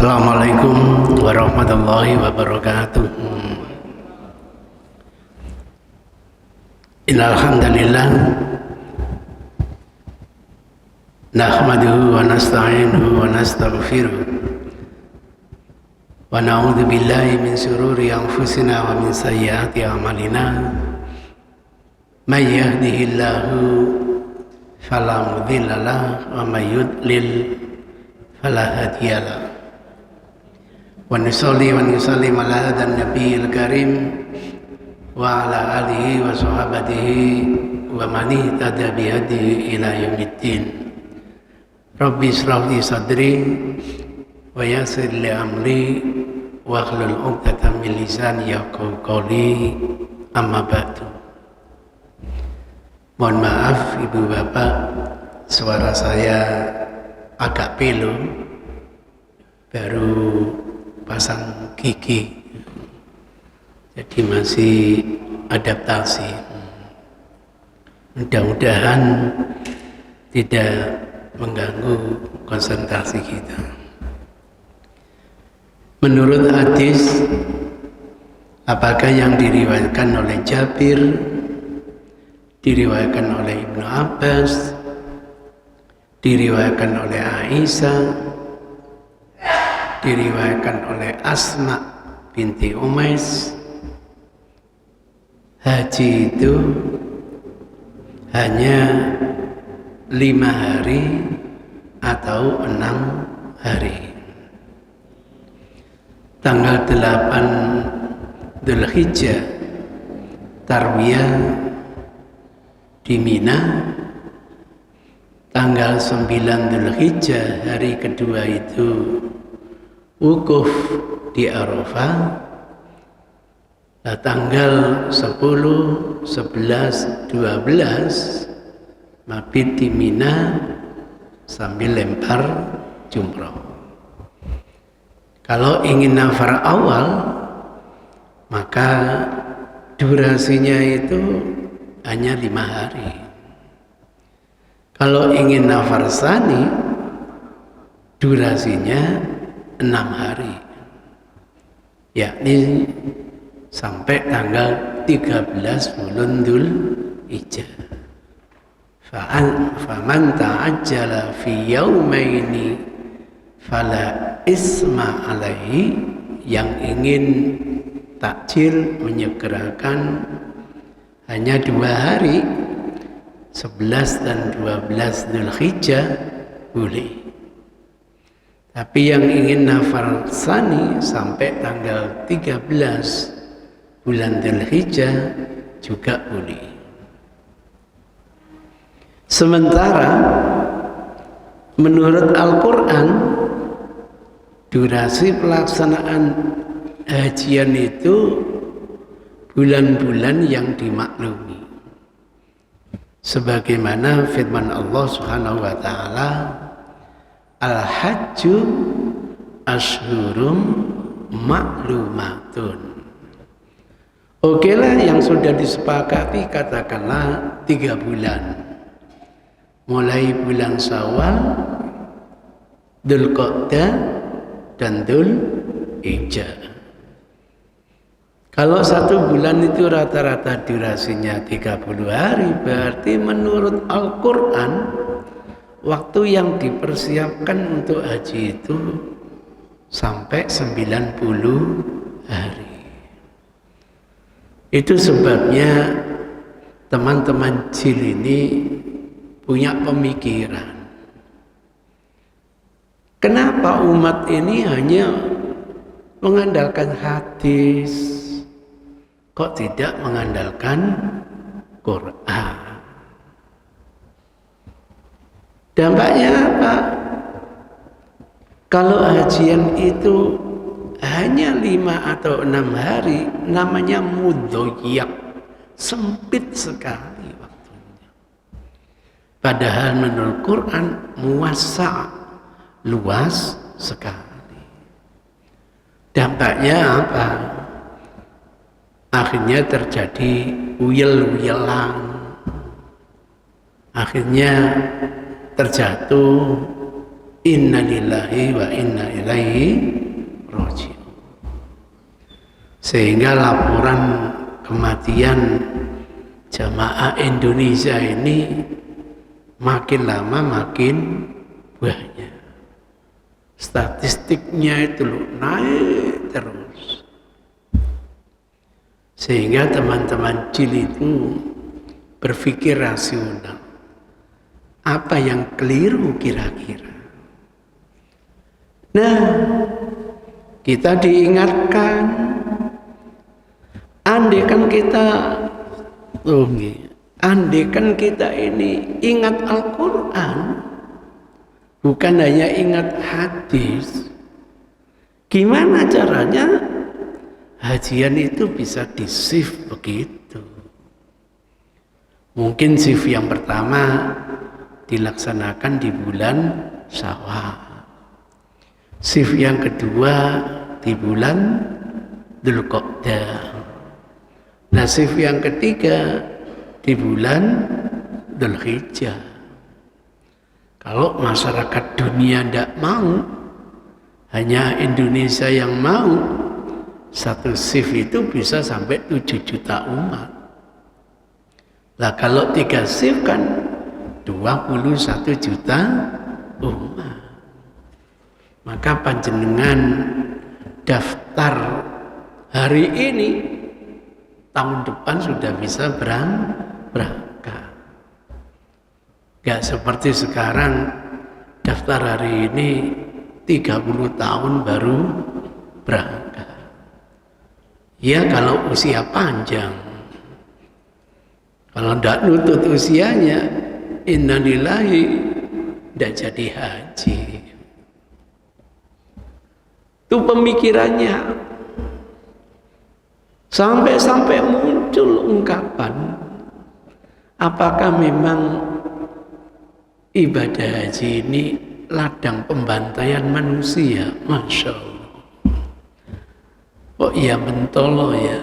Assalamualaikum warahmatullahi wabarakatuh. Innal hamdalillah nahmaduhu wa nasta'inuhu wa nastaghfiruh wa na'udzu billahi min shururi anfusina wa min sayyiati a'malina. May yahdihillahu fala mudilla lahu wa may yudlil fala hadiya lahu. Wa nusalli wa nusallim ala hadan nabiyil karim wa ala alihi wa sahabatihi wa man ihtada bi hadihi ila yaumiddin. Rabbi ishrah li sadri wa yassir li amri wa hlul 'uqdatam min lisani yafqahu qawli. Amma ba'du. Mohon maaf Ibu Bapak, suara saya agak pilu, baru pasang gigi, jadi masih adaptasi. Mudah-mudahan tidak mengganggu konsentrasi kita. Menurut hadis, apakah yang diriwayatkan oleh Jabir, diriwayatkan oleh Ibnu Abbas, diriwayatkan oleh Aisyah, diriwayatkan oleh Asma binti Umais, haji itu hanya 5 hari atau 6 hari. Tanggal 8 Dzulhijjah tarwiyah di Mina, tanggal 9 Dzulhijjah hari kedua itu wukuf di Arafah. Nah, tanggal 10, 11, 12 mabit di Mina sambil lempar jumroh. Kalau ingin nafar awal, maka durasinya itu hanya 5 hari. Kalau ingin nafar tsani, durasinya 6 hari, yakni sampai tanggal 13 bulan Dzulhijjah. Faman ta'ajjala fi yaumaini fala isma alaihi. Yang ingin takjil menyegerakan hanya 2 hari, 11 dan 12 Dzulhijjah boleh. Tapi yang ingin nafar tsani sampai tanggal 13 bulan Dzulhijjah juga boleh. Sementara menurut Al-Quran, durasi pelaksanaan hajian itu bulan-bulan yang dimaklumi. Sebagaimana firman Allah Subhanahu wa taala, Al-Hajju ashhurum ma'lumatun. Oke lah, yang sudah disepakati katakanlah 3 bulan. Mulai bulan Syawal, Dzulqa'dah dan Dzulhijjah. Kalau 1 bulan itu rata-rata durasinya 30 hari, berarti menurut Al-Quran waktu yang dipersiapkan untuk haji itu sampai 90 hari. Itu sebabnya teman-teman jil ini punya pemikiran, kenapa umat ini hanya mengandalkan hadis, kok tidak mengandalkan Quran? Dampaknya apa? Kalau hajian itu hanya 5 atau 6 hari, namanya mudhoyak, sempit sekali waktunya. Padahal menurut Quran muwassa', luas sekali. Dampaknya apa? Akhirnya terjadi uyel-uyelan, akhirnya terjatuh Inna lillahi wa inna ilaihi raji'un. Sehingga laporan kematian jamaah Indonesia ini makin lama makin banyak. Statistiknya itu naik terus. Sehingga teman-teman jil itu berpikir rasional. Apa yang keliru kira-kira? Nah, kita diingatkan, andaikan kita ini ingat Al-Quran, bukan hanya ingat hadis, gimana caranya hajian itu bisa di-shift begitu? Mungkin shift yang pertama dilaksanakan di bulan Syawal. Shift yang kedua di bulan Dzulqa'dah. Nah, shift yang ketiga di bulan Dzulhijjah. Kalau masyarakat dunia tidak mau, hanya Indonesia yang mau, satu shift itu bisa sampai 7 juta umat. Nah, kalau 3 shift kan 21 juta umat. Maka panjenengan daftar hari ini, tahun depan sudah bisa berangkat. Gak seperti sekarang daftar hari ini 30 tahun baru berangkat. Ya kalau usia panjang. Kalau tidak nutut usianya, innalillahi, tidak jadi haji. Itu pemikirannya. Sampai muncul ungkapan, apakah memang ibadah haji ini ladang pembantaian manusia? Masya Allah. Oh iya mentolo ya,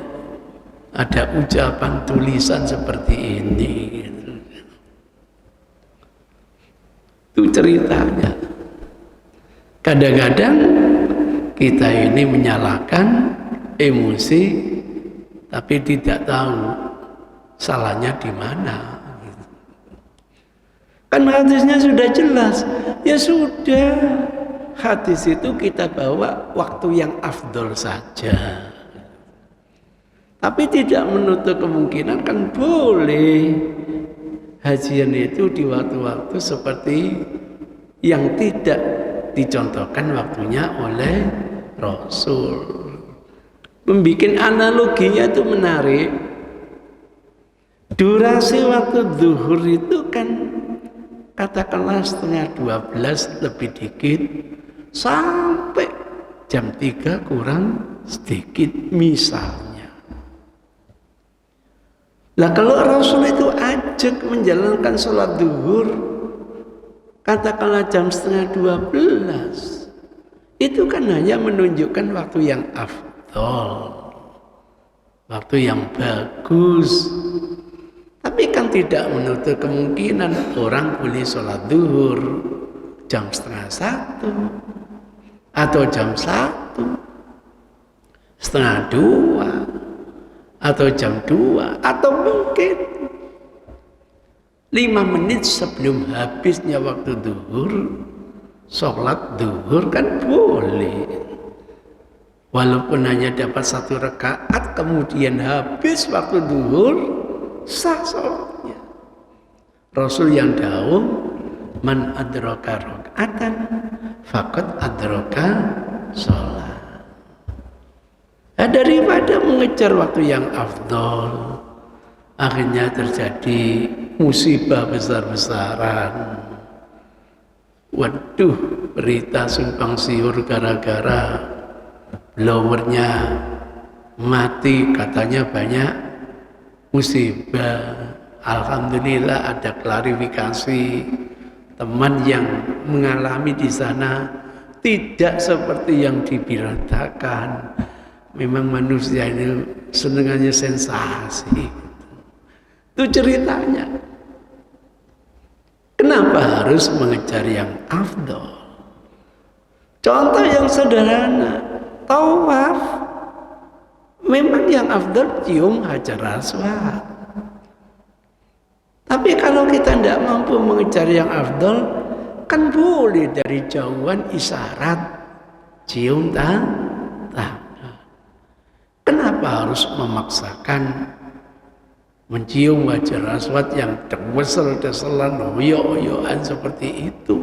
ada ucapan tulisan seperti ini. Itu ceritanya. Kadang-kadang kita ini menyalahkan emosi, tapi tidak tahu salahnya di mana. Kan hadisnya sudah jelas. Ya sudah, hadis itu kita bawa waktu yang afdol saja. Tapi tidak menutup kemungkinan kan boleh hajian itu di waktu-waktu seperti yang tidak dicontohkan waktunya oleh Rasul. Membikin analoginya itu menarik. Durasi waktu zuhur itu kan katakanlah 11:30 lebih dikit sampai jam 3 kurang sedikit misalnya. Lah kalau Rasul itu ajak menjalankan sholat zuhur katakanlah jam 11:30, itu kan hanya menunjukkan waktu yang afdol, waktu yang bagus. Tapi kan tidak menutup kemungkinan orang boleh sholat zuhur jam 12:30 atau jam 1, 1:30 atau jam 2, atau mungkin 5 menit sebelum habisnya waktu zuhur, sholat zuhur kan boleh. Walaupun hanya dapat 1 rakaat, kemudian habis waktu zuhur, sah sholatnya. Rasul yang dawuh, man adraka rakaatan faqad adraka sholat. Daripada mengejar waktu yang afdol, akhirnya terjadi musibah besar-besaran. Waduh, berita simpang siur gara-gara blowernya mati, katanya banyak musibah. Alhamdulillah ada klarifikasi, teman yang mengalami di sana tidak seperti yang diberitakan. Memang manusia ini senengannya sensasi. Itu ceritanya. Kenapa harus mengejar yang afdol? Contoh yang sederhana, tawaf. Memang yang afdal cium hajar aswad. Tapi kalau kita tidak mampu mengejar yang afdal, kan boleh dari jauhan isyarat cium tangan. Kenapa harus memaksakan mencium hajar aswad yang desel-deselan, oyo-oyoan seperti itu,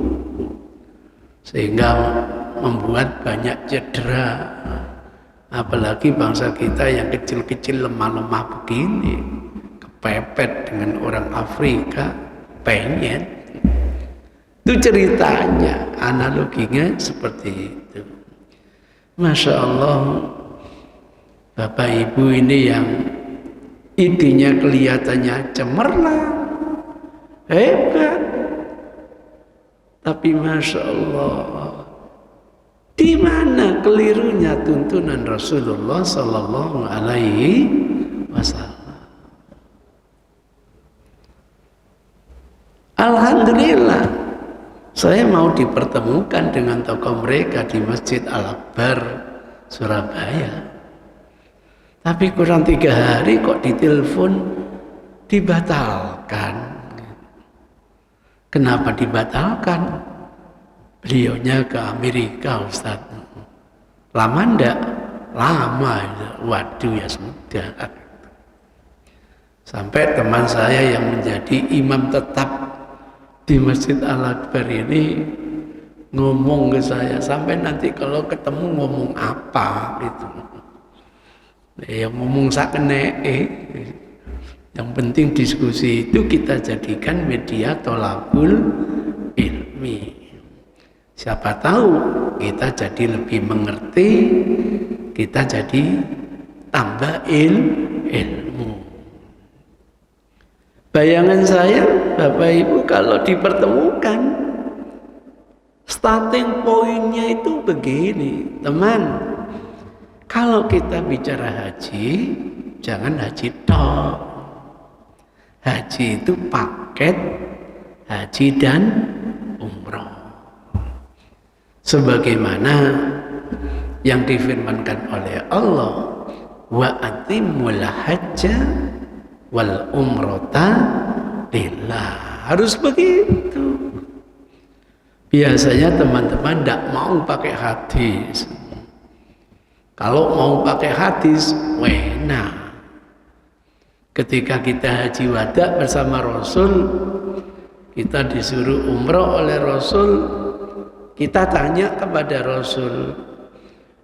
sehingga membuat banyak cedera. Apalagi bangsa kita yang kecil-kecil lemah-lemah begini, kepepet dengan orang Afrika, pengen. Itu ceritanya, analoginya seperti itu. Masya Allah, Bapak Ibu ini yang idenya kelihatannya cemerlang, hebat, tapi Masya Allah, di mana kelirunya tuntunan Rasulullah Sallallahu Alaihi Wasallam? Alhamdulillah, saya mau dipertemukan dengan tokoh mereka di Masjid Al-Akbar Surabaya. Tapi kurang 3 hari kok ditelepon dibatalkan. Kenapa dibatalkan? Beliaunya ke Amerika, Ustaz. Lama enggak? Lama. Waduh, ya sudah. Sampai teman saya yang menjadi imam tetap di Masjid Al-Akbar ini ngomong ke saya, sampai nanti kalau ketemu ngomong apa gitu. Ya ngomong sakene, yang penting diskusi itu kita jadikan media tolabul ilmi. Siapa tahu kita jadi lebih mengerti, kita jadi tambah ilmu. Bayangan saya, Bapak Ibu, kalau dipertemukan, starting pointnya itu begini, teman. Kalau kita bicara haji, jangan haji tok. Haji itu paket haji dan umroh. Sebagaimana yang difirmankan oleh Allah, wa atimul hajja wal umrata lillah. Harus begitu. Biasanya teman-teman tidak mau pakai hadis. Kalau mau pakai hadis, wena. Ketika kita haji wada bersama Rasul, kita disuruh umroh oleh Rasul, kita tanya kepada Rasul,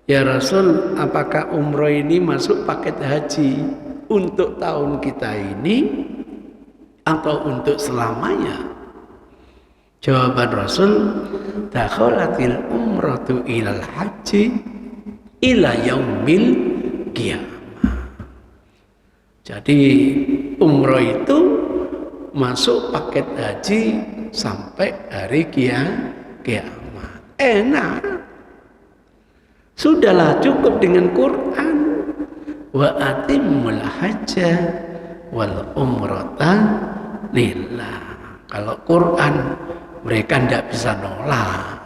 ya Rasul, apakah umroh ini masuk paket haji untuk tahun kita ini atau untuk selamanya? Jawaban Rasul, dakhalatil umratu ilal haji ila yaumil qiyamah. Jadi umroh itu masuk paket haji sampai hari kiamat. Enak. Sudahlah, cukup dengan Quran. Wa atimul hajja wal umrata lillah. Kalau Quran mereka tidak bisa nolak.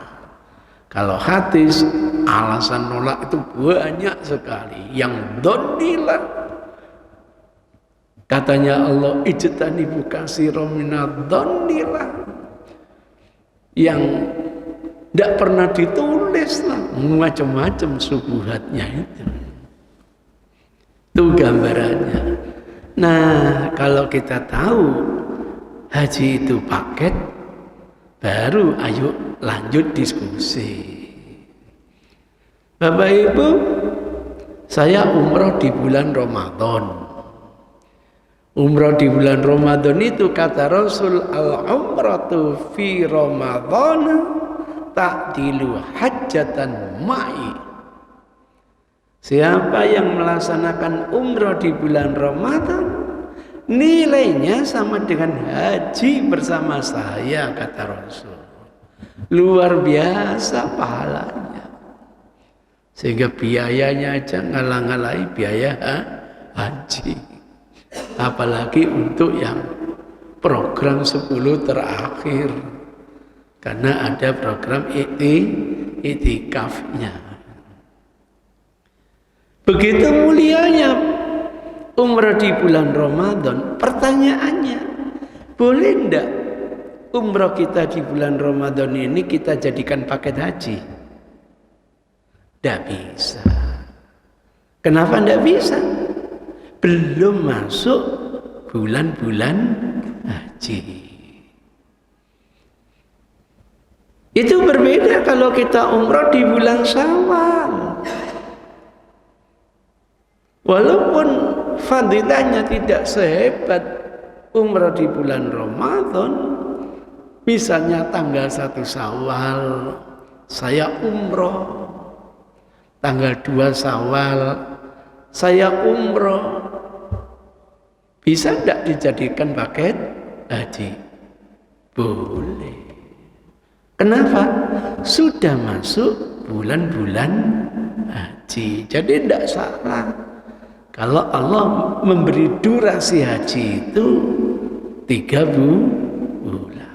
Kalau hadis, alasan nolak itu banyak sekali. Yang donilah, katanya Allah, ijtanibu katsiran minadh donilah, yang tidak pernah ditulis lah, macam-macam subuhatnya itu. Itu gambarannya. Nah, kalau kita tahu haji itu paket, baru ayo lanjut diskusi. Bapak Ibu, saya umroh di bulan Ramadan. Umroh di bulan Ramadan itu kata Rasul, al-umratu fi Ramadan ta'dilu hajjatan ma'i. Siapa yang melaksanakan umroh di bulan Ramadan, nilainya sama dengan haji bersama saya, kata Rasul. Luar biasa pahalanya. Sehingga biayanya aja ngalah-ngalahi biaya haji. Apalagi untuk yang program 10 terakhir. Karena ada program itikafnya. Begitu mulianya umrah di bulan Ramadan. Pertanyaannya, boleh enggak umrah kita di bulan Ramadan ini kita jadikan paket haji? Tidak bisa. Kenapa tidak bisa? Belum masuk bulan-bulan haji. Itu berbeda kalau kita umrah di bulan Syawal. Walaupun fadilahnya tidak sehebat umrah di bulan Ramadan, misalnya tanggal 1 Syawal saya umrah, tanggal 2 Syawal saya umrah, bisa tidak dijadikan paket haji? Boleh. Kenapa? Sudah masuk bulan-bulan haji. Jadi tidak salah kalau Allah memberi durasi haji itu 3 bulan.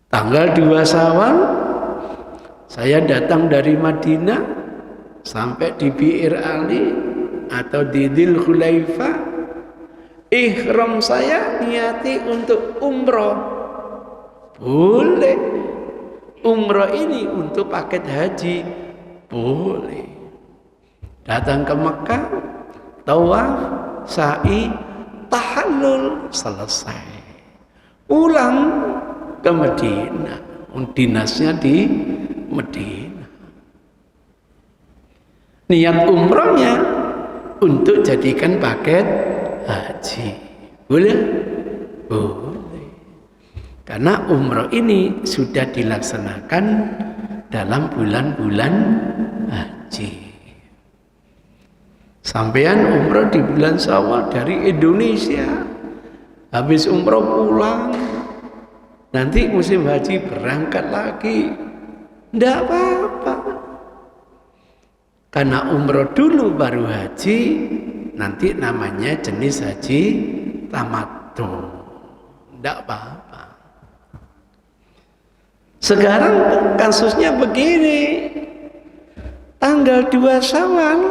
Tanggal 2 Syawal saya datang dari Madinah sampai di Bi'ir Ali atau di Dzul Khulaifah. Ihram saya niati untuk umroh. Boleh. Umroh ini untuk paket haji. Boleh. Datang ke Mekah, tawaf, sa'i, tahallul, selesai. Pulang ke Madinah. Dinasnya di Madinah. Niat umrohnya untuk jadikan paket haji. Boleh? Boleh. Karena umroh ini sudah dilaksanakan dalam bulan-bulan haji. Sampean umroh di bulan Syawal dari Indonesia, habis umroh pulang, nanti musim haji berangkat lagi, tidak apa-apa. Karena umroh dulu baru haji, nanti namanya jenis haji tamattu, tidak apa-apa. Sekarang kasusnya begini, tanggal 2 Syawal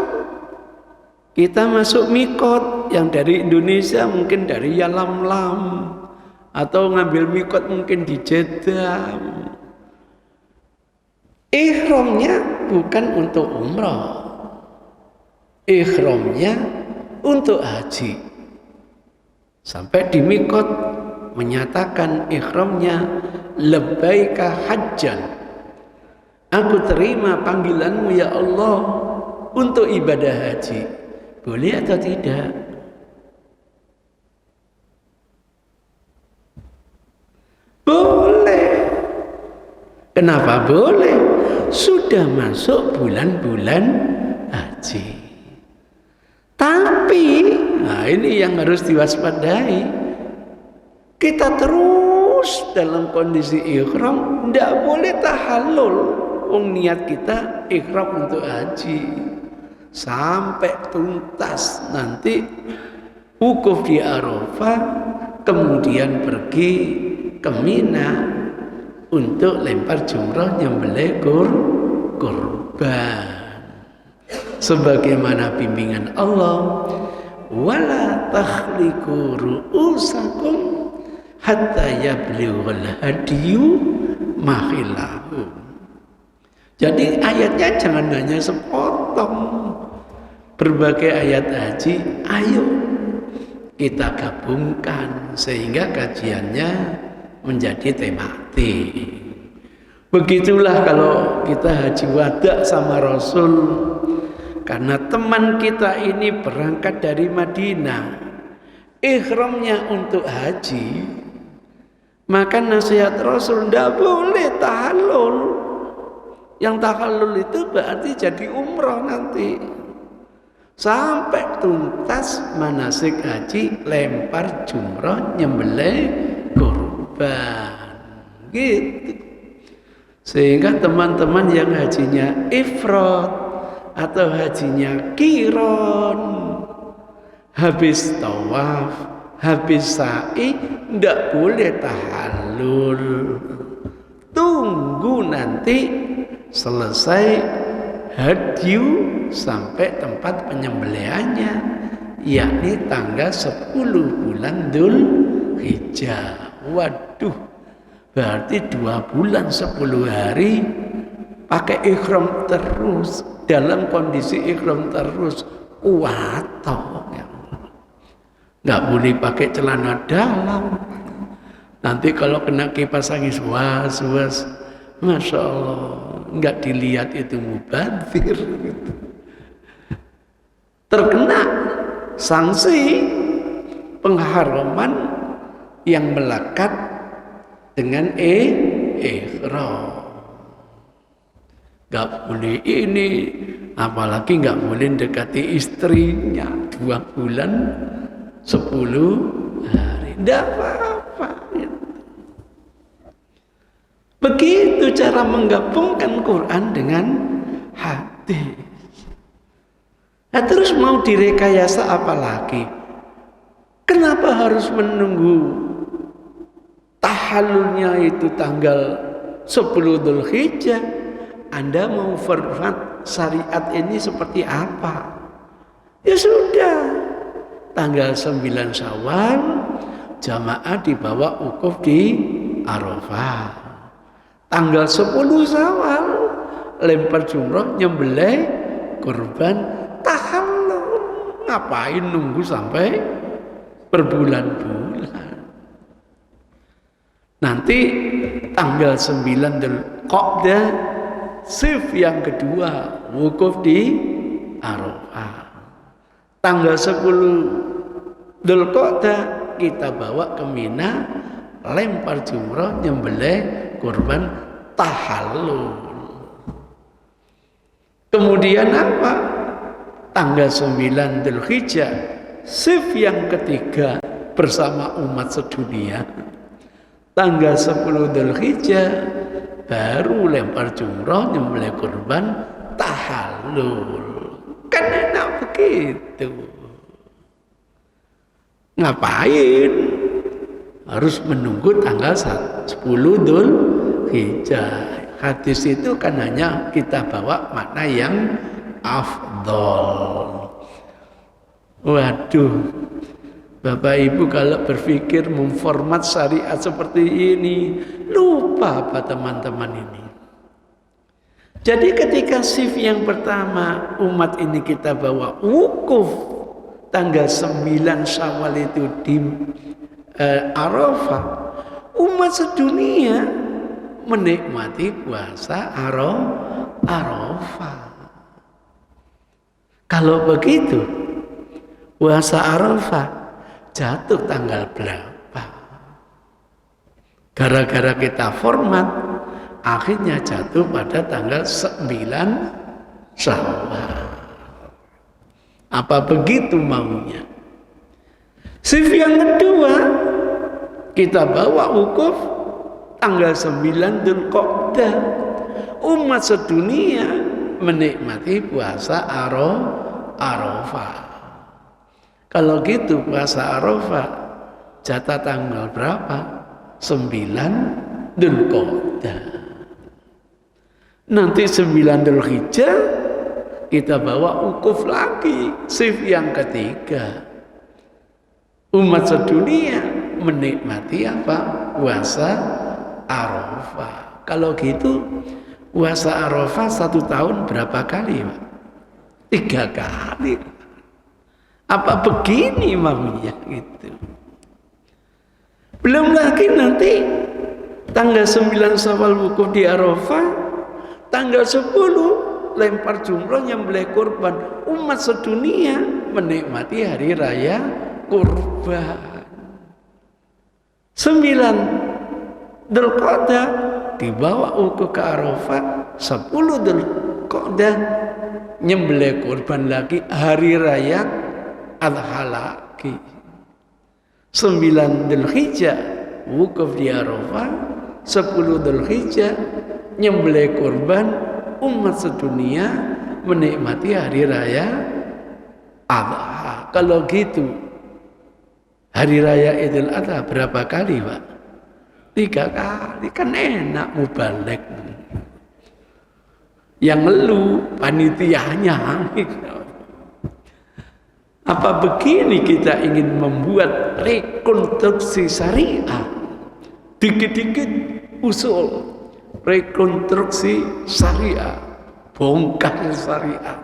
kita masuk mikot, yang dari Indonesia mungkin dari Yalamlam, atau ngambil mikot mungkin di Jeddah. Ihramnya bukan untuk umrah, ihramnya untuk haji. Sampai di mikot menyatakan ihramnya labbaika hajjan, aku terima panggilanmu ya Allah untuk ibadah haji. Boleh atau tidak? Boleh. Kenapa boleh? Sudah masuk bulan-bulan haji. Tapi, nah ini yang harus diwaspadai. Kita terus dalam kondisi ihram, tidak boleh tahallul. Niat kita ihram untuk haji. Sampai tuntas nanti wukuf di Arafah, kemudian pergi ke Mina untuk lempar jumrah nyembelih kurban. Sebagaimana bimbingan Allah, wala takhliqu ru'usakum hatta yablughal hadiyu mahilahu. Jadi ayatnya jangan hanya sepotong. Berbagai ayat haji, ayo kita gabungkan sehingga kajiannya menjadi tematik. Begitulah kalau kita haji wada sama Rasul. Karena teman kita ini berangkat dari Madinah, ihramnya untuk haji, maka nasihat Rasul tidak boleh tahallul. Yang tahallul itu berarti jadi umrah nanti. Sampai tuntas manasik haji, lempar jumrah, nyembelih kurban. Gitu. Sehingga teman-teman yang hajinya ifrad atau hajinya qiron, habis tawaf, habis sa'i, tidak boleh tahallul. tunggu nanti selesai hadyu sampai tempat penyembelihannya, yakni tanggal 10 bulan Dzulhijjah. Waduh, berarti 2 bulan 10 hari pakai ihram terus, dalam kondisi ihram terus. Waduh, nggak boleh pakai celana dalam. Nanti kalau kena kipas angin was-was, Masya Allah, nggak dilihat itu mubadzir gitu. Terkena sanksi pengharaman yang melekat dengan ihram. Nggak boleh ini, apalagi nggak boleh dekati istrinya 2 bulan 10 hari. Nggak apa-apa. Begitu cara menggabungkan Quran dengan hadis. Nah, terus mau direkayasa apa lagi? Kenapa harus menunggu tahallulnya itu tanggal 10 Dzulhijjah? Anda mau format syariat ini seperti apa? Ya sudah, tanggal 9 Syawal jamaah dibawa wukuf di Arafah. Tanggal 10 Syawal lempar jumroh, nyembelih kurban, tahallul. Ngapain nunggu sampai berbulan-bulan? Nanti tanggal 9 Dzulqa'dah, shift yang kedua wukuf di Arafah. Tanggal 10 Dzulqa'dah kita bawa ke Mina, lempar jumroh, nyembelih kurban, tahallul. Kemudian apa? Tanggal 9 Dzulhijjah, shift yang ketiga bersama umat sedunia. Tanggal 10 Dzulhijjah baru lempar jumroh, nyembelih kurban, tahallul. Kan enak begitu. Ngapain harus menunggu tanggal 10 Dzulhijjah? Hadis itu kan hanya kita bawa makna yang afdol. Waduh, Bapak Ibu kalau berpikir memformat syariat seperti ini, lupa apa teman-teman ini. Jadi ketika shift yang pertama umat ini kita bawa wukuf tanggal 9 Syawal itu di Arafah, umat sedunia menikmati puasa Arafah. Kalau begitu, puasa Arafah jatuh tanggal berapa? Gara-gara kita format, akhirnya jatuh pada tanggal 9 Syawal. Apa begitu maunya? Shift yang kedua, kita bawa wukuf tanggal 9 Dzulqa'dah. Umat sedunia menikmati puasa Arafah. Kalau gitu puasa Arafah jatah tanggal berapa? 9 Dzulqa'dah. Nanti 9 Dzulhijjah kita bawa wukuf lagi, shift yang ketiga. Umat sedunia menikmati apa? Puasa Arafah. Kalau gitu puasa Arafah 1 tahun berapa kali, Pak? 3 kali. Apa begini maunya gitu? Belum lagi nanti tanggal 9 Syawal wukuf di Arafah, tanggal 10 lempar jumroh, nyembelih kurban. Umat sedunia menikmati hari raya kurban. 9 Dzulqa'dah dibawa wukuf ke Arafah, 10 Dzulqa'dah nyembelih kurban lagi, hari raya Adha lagi. 9 Dzulhijjah wukuf di Arafah, 10 Dzulhijjah nyembelih kurban. Umat sedunia menikmati hari raya Adha. Kalau gitu hari raya Idul Adha berapa kali, Pak? 3 kali kan enak mubalek. Yang ngeluh panitianya. Apa begini kita ingin membuat rekonstruksi syariah? Dikit-dikit usul rekonstruksi syariah, bongkar syariah.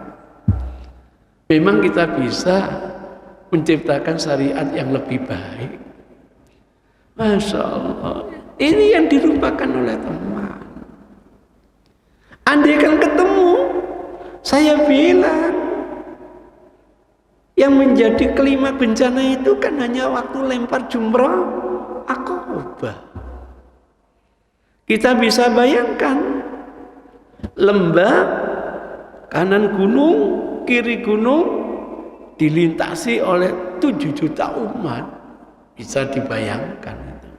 Memang kita bisa menciptakan syariat yang lebih baik. Masya Allah, ini yang dilupakan oleh teman. Andai kan ketemu, saya bilang yang menjadi kelima bencana itu kan hanya waktu lempar jumrah Aqabah. Kita bisa bayangkan lembah, kanan gunung, kiri gunung dilintasi oleh 7 juta umat. Bisa dibayangkan itu.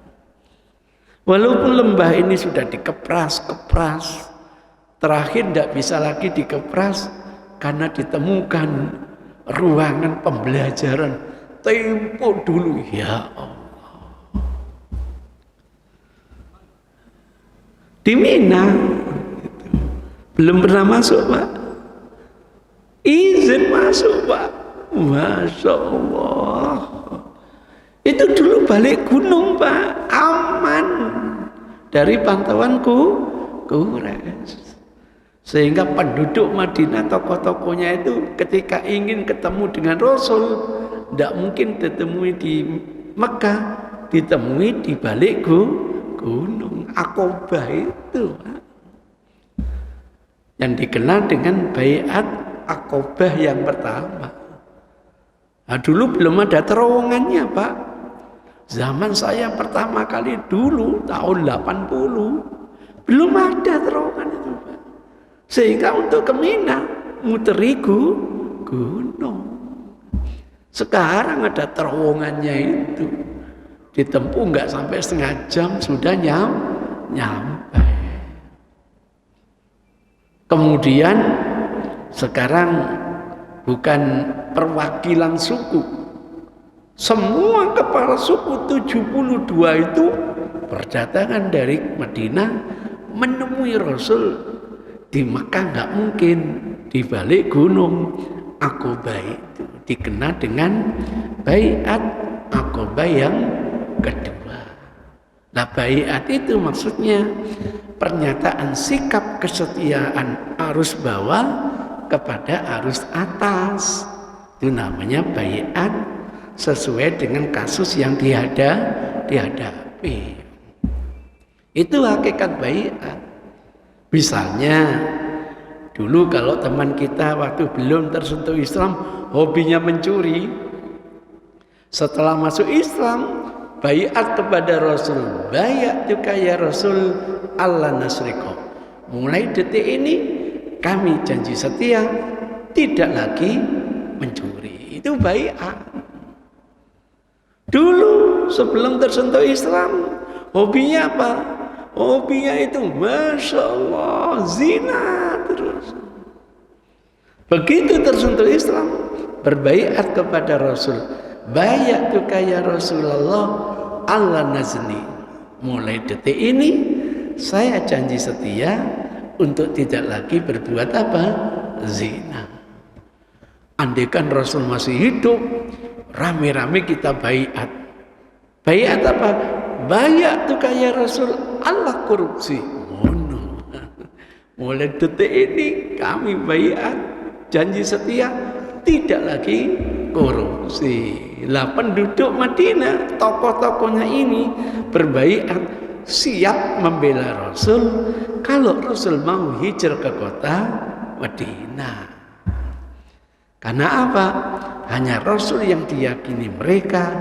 Walaupun lembah ini sudah dikepras, terakhir tidak bisa lagi dikepras karena ditemukan ruangan pembelajaran tempo dulu. Ya Allah, di Mina belum pernah masuk Pak, izin masuk Pak. Masya Allah, itu dulu balik gunung Pak, aman dari pantauanku Quraisy. Sehingga penduduk Madinah, tokoh-tokohnya itu ketika ingin ketemu dengan Rasul, tidak mungkin ditemui di Mekah, ditemui di balik gunung Aqabah itu, Pak. Yang dikenal dengan Baiat Aqabah yang pertama. Nah, dulu belum ada terowongannya Pak. Zaman saya pertama kali dulu tahun 80 belum ada terowongan itu Pak. Sehingga untuk ke Mina muteri gunung. Sekarang ada terowongannya itu, ditempuh nggak sampai setengah jam sudah nyampe. Kemudian sekarang bukan perwakilan suku, semua kepala suku 72 itu berdatangan dari Madinah menemui Rasul di Mekah. Nggak mungkin, di balik gunung Aqabah itu dikenal dengan Baiat Aqabah yang kedua. Nah, baiat itu maksudnya pernyataan sikap kesetiaan arus bawah kepada arus atas. Itu namanya baiat sesuai dengan kasus yang dihadapi. Itu hakikat baiat. Misalnya dulu kalau teman kita waktu belum tersentuh Islam hobinya mencuri, setelah masuk Islam baiat kepada Rasul, baiatuka ya Rasul Allah nasriko, mulai detik ini kami janji setia tidak lagi mencuri. Itu baiat. Dulu sebelum tersentuh Islam hobinya apa? Hobinya itu Masya Allah zina terus. Begitu tersentuh Islam berbaiat kepada Rasul, baiatuka ya Rasulullah Allah nazni, mulai detik ini saya janji setia untuk tidak lagi berbuat apa? Zina. Andaikan Rasul masih hidup, rame-rame kita baiat. Baiat apa? Baiatuka ya Rasul Allah korupsi. Mono. Mulai detik ini kami baiat, janji setia tidak lagi korupsi. Lah penduduk Madinah, tokoh-tokohnya ini berbaiat siap membela Rasul kalau Rasul mau hijrah ke kota Madinah. Karena apa? Hanya Rasul yang diyakini mereka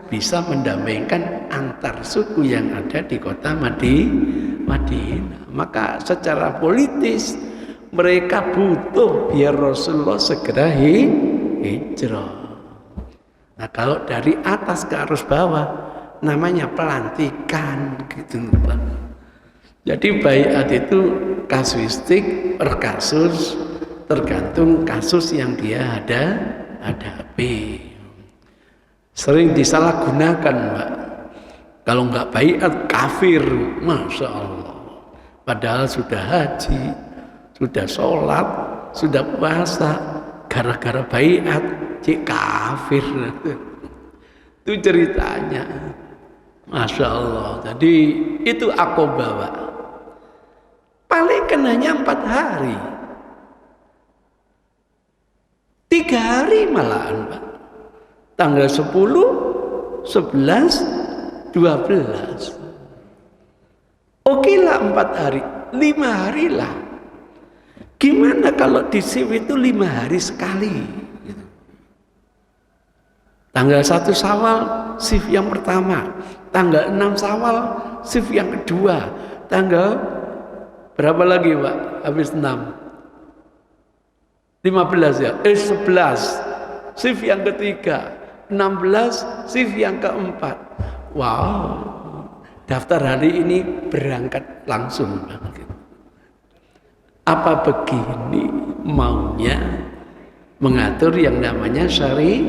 bisa mendamaikan antar suku yang ada di kota Madinah. Maka secara politis mereka butuh biar Rasulullah segera hijrah. Nah, kalau dari atas ke arus bawah namanya pelantikan gitu Pak. Jadi baiat itu kasuistik per kasus, tergantung kasus yang dia hadapi. Sering disalahgunakan Pak. Kalau nggak baiat kafir, masya Allah. Padahal sudah haji, sudah sholat, sudah puasa, gara-gara baiat, cik kafir. Itu ceritanya, masya Allah. Jadi itu Aqobah, Pak. Paling kenanya 4 hari, 3 hari malahan, Pak. Tanggal 10, 11, 12. Oke lah 4 hari, 5 hari lah. Gimana kalau di shift itu 5 hari sekali? Tanggal 1 Syawal shift yang pertama, tanggal 6 Syawal shift yang kedua, tanggal berapa lagi, Pak? Habis 6. 15 ya? 11 shift yang ketiga, 16 shift yang keempat. Wow, daftar hari ini berangkat langsung. Apa begini maunya mengatur yang namanya syariat?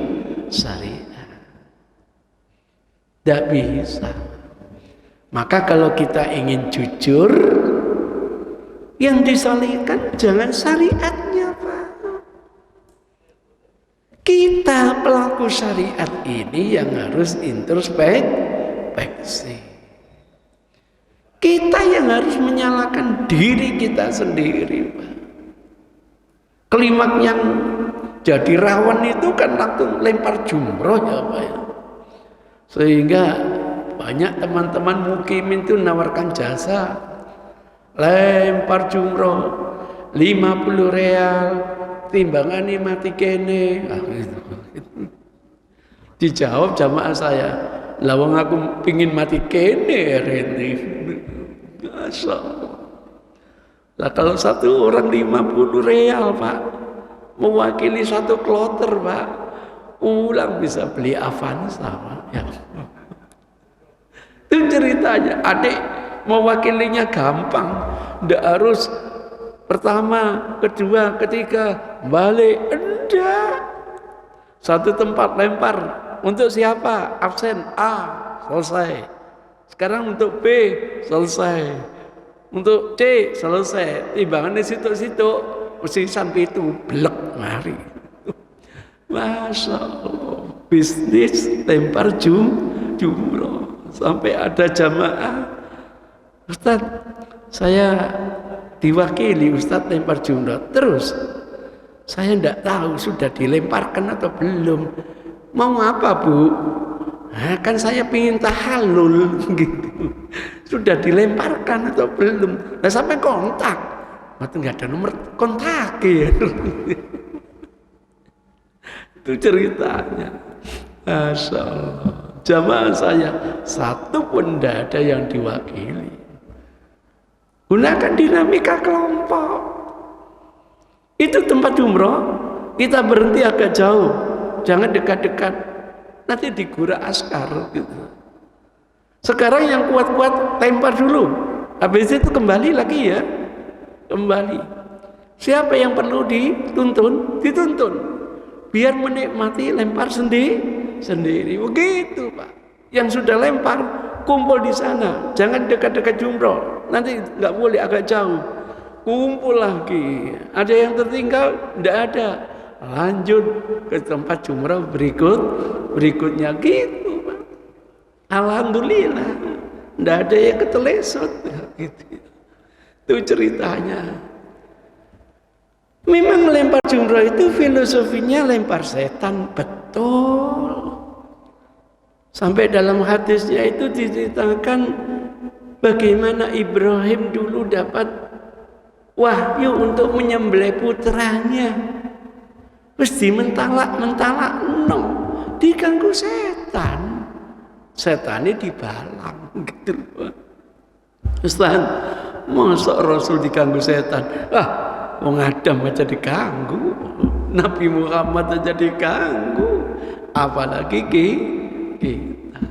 Tidak bisa. Maka kalau kita ingin jujur, yang disalihkan jangan syariatnya, Pak. Kita pelaku syariat ini yang harus introspeksi. Kita yang harus menyalahkan diri kita sendiri, Pak. Kelimak yang jadi rawan itu kan langsung lempar jumroh ya, Pak ya. Sehingga banyak teman-teman mukimin itu nawarkan jasa lempar jumroh 50 real, timbangan mati kene. Gitu. Dijawab jamaah saya, lawang aku pingin mati kene ini. Masya Allah. Lah kalau satu orang 50 real, Pak, mewakili satu kloter, Pak, ulang bisa beli Avanza, Pak. Ya. Itu ceritanya. Adik mewakilinya gampang, tidak harus pertama, kedua, ketiga balik, enggak. Satu tempat lempar, untuk siapa? Absen A, selesai. Sekarang untuk B, selesai. Untuk C, selesai. Timbangan di situ-situ, mesti sampai itu blek mari. Masya Allah, bisnis lempar jumroh. Sampai ada jamaah, Ustaz, saya diwakili Ustaz lempar jumroh. Terus saya tidak tahu sudah dilemparkan atau belum. Mau apa, Bu? Nah, kan saya pingin tahallul gitu. Sudah dilemparkan atau belum? Nah, sampai kontak. Mati nggak ada nomor kontak ya. Itu ceritanya. Masya Allah. Jamaah saya satu pun tidak ada yang diwakili. Gunakan dinamika kelompok. Itu tempat umroh, kita berhenti agak jauh, jangan dekat-dekat, nanti digura askar gitu. Sekarang yang kuat-kuat lempar dulu, habis itu kembali lagi ya, kembali. Siapa yang perlu dituntun, dituntun, biar menikmati lempar sendiri, begitu Pak. Yang sudah lempar kumpul di sana, jangan dekat-dekat jumroh, nanti nggak boleh agak jauh. Kumpul lagi, ada yang tertinggal, tidak ada, lanjut ke tempat jumrah berikutnya gitu, Pak. Alhamdulillah, tidak ada yang ketelesot gitu. Itu ceritanya. Memang lempar jumrah itu filosofinya lempar setan, betul. Sampai dalam hadisnya itu diceritakan bagaimana Ibrahim dulu dapat wahyu untuk menyembelih putranya, mesti mentalak no, diganggu setan, setannya dibalang gitu. Ustaz, masa Rasul diganggu setan? Wong Adam aja diganggu, Nabi Muhammad aja diganggu, apalagi kita.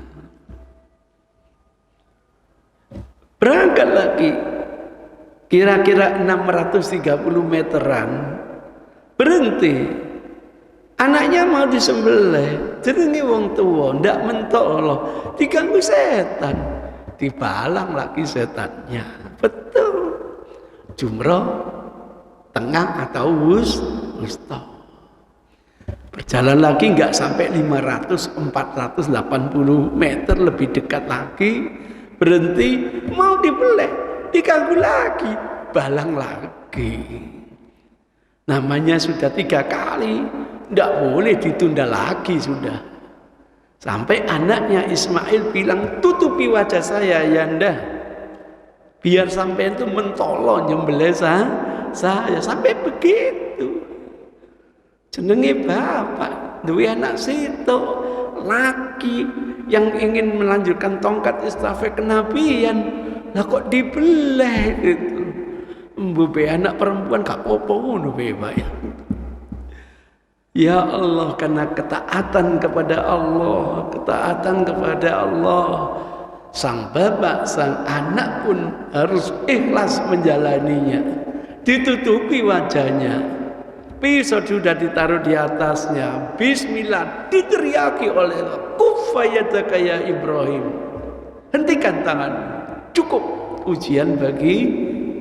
Berangkat lagi. Kira-kira 630 meteran, berhenti Anaknya mau disembelih, jenenge wong tua, ndak mentolo, diganggu setan, dibalang lagi setannya. Betul. Jumroh tengah atau wusta. Berjalan lagi nggak sampai 480 meter, lebih dekat lagi, berhenti, mau dibeleh, diganggu lagi, balang lagi. Namanya sudah 3 kali, tidak boleh ditunda lagi sudah. Sampai anaknya Ismail bilang, tutupi wajah saya Yanda, biar sampai itu mentolong nyembelih saya. Sampai begitu. Jenenge bapak, duwe anak situ, laki yang ingin melanjutkan tongkat istafet kenabian, lah kok dibelah gitu. Mbube anak perempuan gak apa-apa ngono bae. Ya Allah, karena ketaatan kepada Allah, sang bapak, sang anak pun harus ikhlas menjalaninya. Ditutupi wajahnya, pisau sudah ditaruh di atasnya, bismillah, diteriaki oleh Allah, kufayataka ya Ibrahim, hentikan tangan, cukup ujian bagi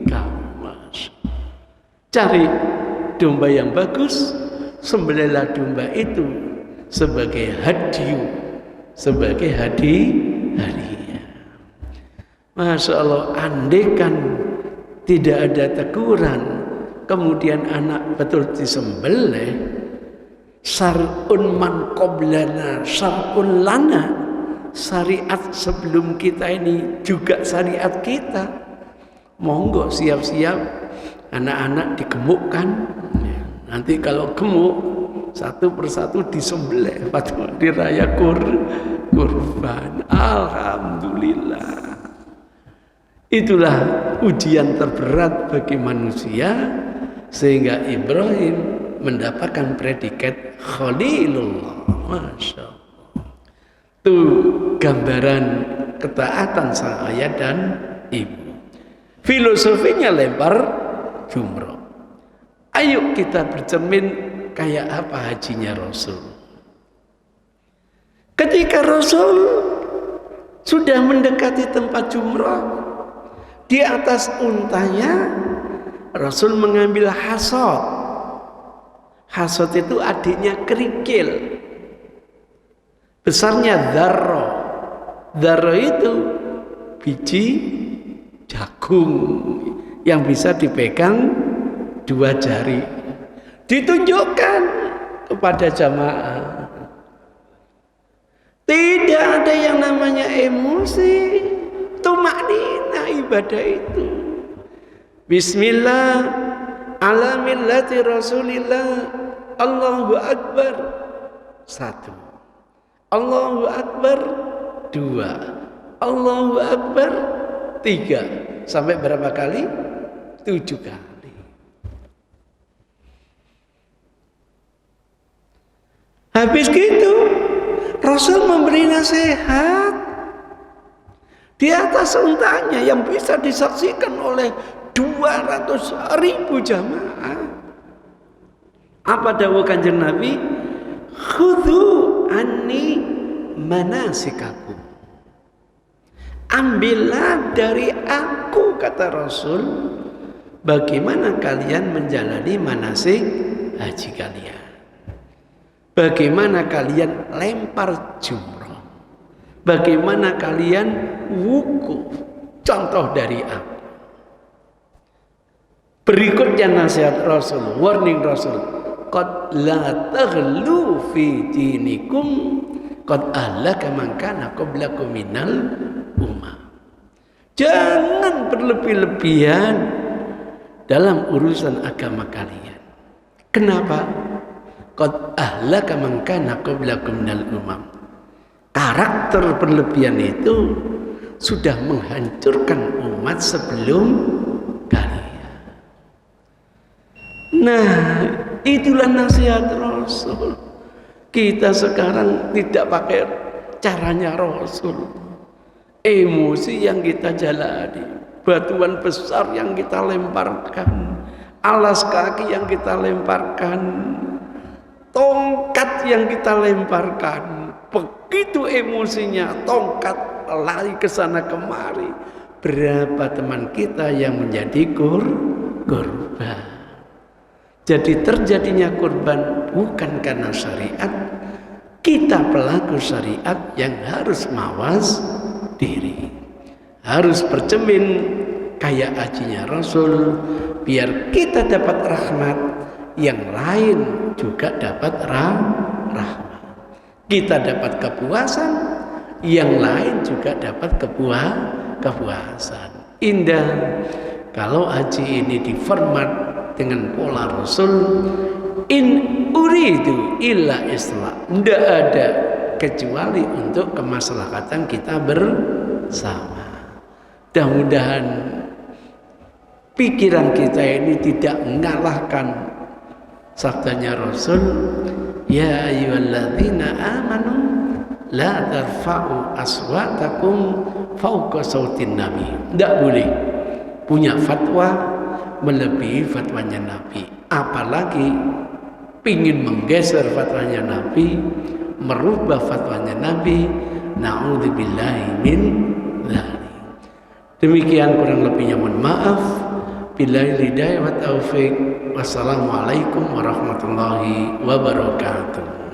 kamu. Cari domba yang bagus, sembelihlah domba itu sebagai hadiah, sebagai hadiah. Masya Allah, andaikan tidak ada teguran, kemudian anak betul disembelih, syar'un man qoblana syar'un lana, syariat sebelum kita ini juga syariat kita. Monggo siap-siap anak-anak digemukkan, nanti kalau gemuk satu persatu disembelih di raya kurban. Alhamdulillah. Itulah ujian terberat bagi manusia, sehingga Ibrahim mendapatkan predikat Khalilullah. Masya Allah. Itu gambaran ketaatan sang ayah dan ibu. Filosofinya lempar jumroh. Ayo kita bercermin kayak apa hajinya Rasul. Ketika Rasul sudah mendekati tempat jumroh, di atas untanya Rasul mengambil hasad. Hasad itu adiknya kerikil, besarnya dzarrah. Dzarrah itu biji jagung yang bisa dipegang 2 jari. Ditunjukkan kepada jamaah. Tidak ada yang namanya emosi. Tumaknina ibadah itu. Bismillah ala millati Rasulillah. Allahu Akbar 1. Allahu Akbar 2. Allahu Akbar 3. Sampai berapa kali? 7 kali. Habis gitu Rasul memberi nasihat di atas untanya yang bisa disaksikan oleh 200.000 jamaah. Apa dawuh Kanjeng Nabi? Khudhu anni manasikakum. Ambillah dari aku, kata Rasul, bagaimana kalian menjalani manasik haji kalian. Bagaimana kalian lempar jumrah. Bagaimana kalian wukuf. Contoh dari aku. Berikutnya nasihat Rasul, warning Rasul. Qad la taghlu fi dinikum qad ahlaka man kana qablakum minal ummah. Jangan berlebih-lebihan dalam urusan agama kalian. Kenapa? Qad ahlaka man kana qablakum minal ummah. Karakter berlebihan itu sudah menghancurkan umat sebelum kalian. Nah, itulah nasihat Rasul. Kita sekarang tidak pakai caranya Rasul. Emosi yang kita jalani, batuan besar yang kita lemparkan, alas kaki yang kita lemparkan, tongkat yang kita lemparkan, begitu emosinya, tongkat lari ke sana kemari. Berapa teman kita yang menjadi korban. Jadi terjadinya korban bukan karena syariat. Kita pelaku syariat yang harus mawas diri, harus bercermin kayak ajinya Rasul, biar kita dapat rahmat, yang lain juga dapat rahmat. Kita dapat kepuasan, yang lain juga dapat kepuasan. Indah kalau haji ini diformat dengan pola Rasul, in uridu illa islah, tidak ada kecuali untuk kemaslahatan kita bersama. Mudah-mudahan pikiran kita ini tidak mengalahkan sabdanya Rasul, ya ayyuhalladzina amanu la tarfa'u aswatakum fawqa sautin nabi. Tidak boleh punya fatwa melebihi fatwanya Nabi, apalagi pingin menggeser fatwanya Nabi, merubah fatwanya Nabi. Na'udzubillahi min dzalik. Demikian kurang lebihnya mohon maaf. Billahi hidayah wa taufik. Wassalamualaikum warahmatullahi wabarakatuh.